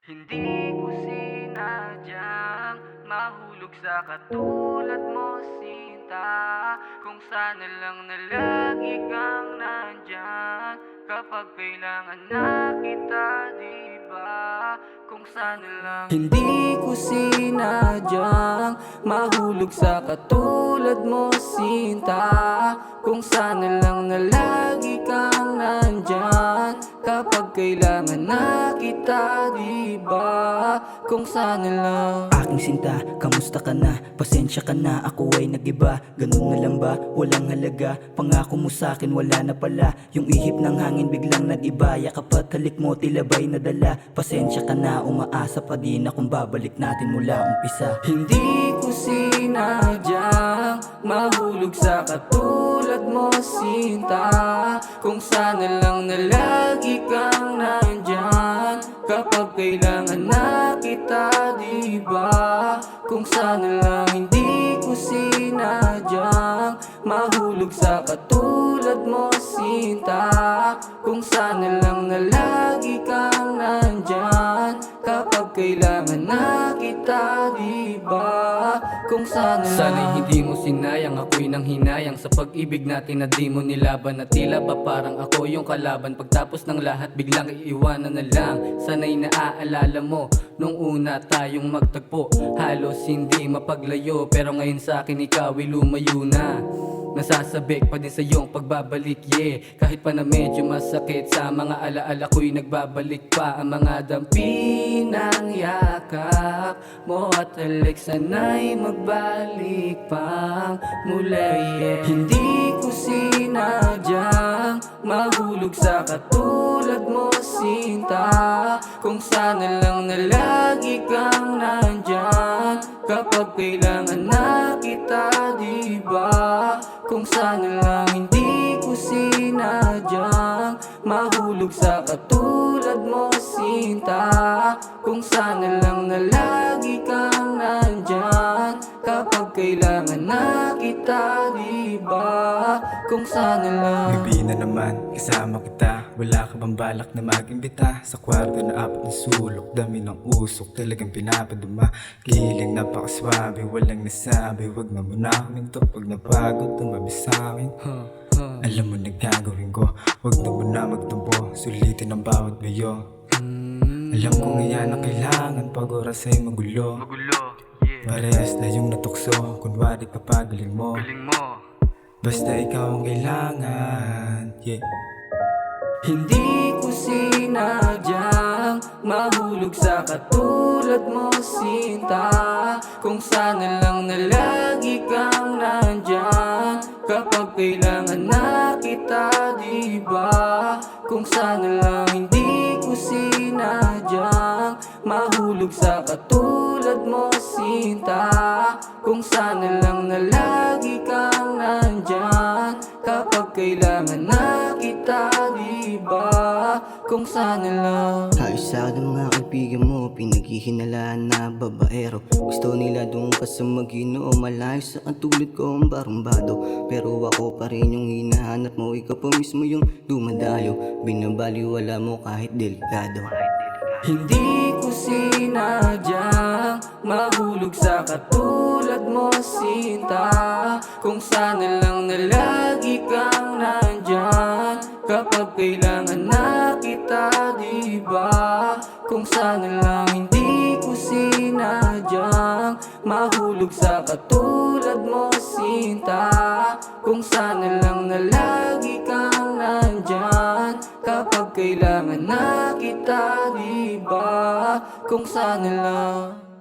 Hindi ko sinadyang mahulog sa katulad mo, sinta. Kung sana lang na lagi kang nandyan kapag kailangan na kita, diba? Kung sana lang hindi ko sinadyang mahulog sa katulad mo, sinta. Kung sana lang na lagi kang nandyan kapag kailangan na kita, diba? Kung sana lang. Aking sinta, kamusta ka na? Pasensya ka na, ako ay nagiba. Ganun na lang ba? Walang halaga. Pangako mo sa'kin, wala na pala. Yung ihip ng hangin biglang nag-iba. Yakap at halik mo, tila ba'y nadala. Pasensya ka na, umaasa pa din akong babalik natin mula umpisa. Hindi ko sinadyang mahulog sa katulad mo, sinta. Kung sana lang na lagi kang nandyan kapag kailangan na kita, diba? Kung sana lang hindi ko sinadyang mahulog sa katulad mo, sinta. Kung sana lang na lagi kang nandyan kapag kailangan na kita, diba? Kung sana Sana'y hindi mo sinayang, ako'y nang hinayang sa pag-ibig natin na di mo nilaban. Na tila ba parang ako yung kalaban, pagtapos ng lahat biglang iiwanan na lang. Sana'y naaalala mo nung una tayong magtagpo, halos hindi mapaglayo. Pero ngayon sa akin ikaw ay lumayo na. Nasasabik pa din sa iyong pagbabalik, yeah. Kahit pa na medyo masakit, sa mga alaala ko'y nagbabalik pa ang mga dampi ng yakap mo at halik. Sana'y magbalik pang muli, yeah. hindi ko sinadyang mahulog sa katulad mo, sinta. Kung sana lang na lagi kang nandyan kapag kailangan na kita, diba? Kung sana lang hindi ko sinadyang mahulog sa katulad mo, sinta. Kung sana lang na lagi kang nandyan kapag kailangan na kita, diba? Kung sana lang. Gabi na naman, kasama kita. Wala ka bang balak na mag-imbita? Sa kwarto na apat na sulok, dami ng usok, talagang pinapaduma. Giling napakaswabe, walang nasabi. Wag na muna kaming to, pag napagod tumabi sa'kin. Alam mo na gagawin ko, wag na muna magtampo. Sulitin ang bawat bayo. Alam ko ngayon ang kailangan pag oras ay magulo. Yeah. Parehas na yung natukso, kunwari kapagaling mo. Galing mo. Basta ikaw ang kailangan, yeah. Hindi ko sinadyang mahulog sa katulad mo, sinta. Kung sana lang na lagi kang nandyan kapag kailangan na kita, diba? Kung sana lang hindi ko sinadyang mahulog sa katulad mo, sinta. Kung sana lang na lagi kang nandyan kapag kailangan na kita, diba? Kung sana lang. Ayos sa'kin ang mga kaibigan mo, pinaghihinalaan na babaero. Gusto nila doon ka sa Maguino, malayo sa katulad ko ang barumbado. Pero ako pa rin yung hinahanap mo, ikaw pa mismo yung dumadayo. Binabaliwala mo kahit delikado. Hindi ko sinadyang mahulog sa katulad mo, sinta. Kung sana lang na lagi kang nandyan kapag kailangan na kita, diba? Kung sana lang hindi ko sinadyang mahulog sa katulad mo, sinta. Kung sana lang na lagi kang nandyan kapag kailangan na kita, diba? Kung sana lang.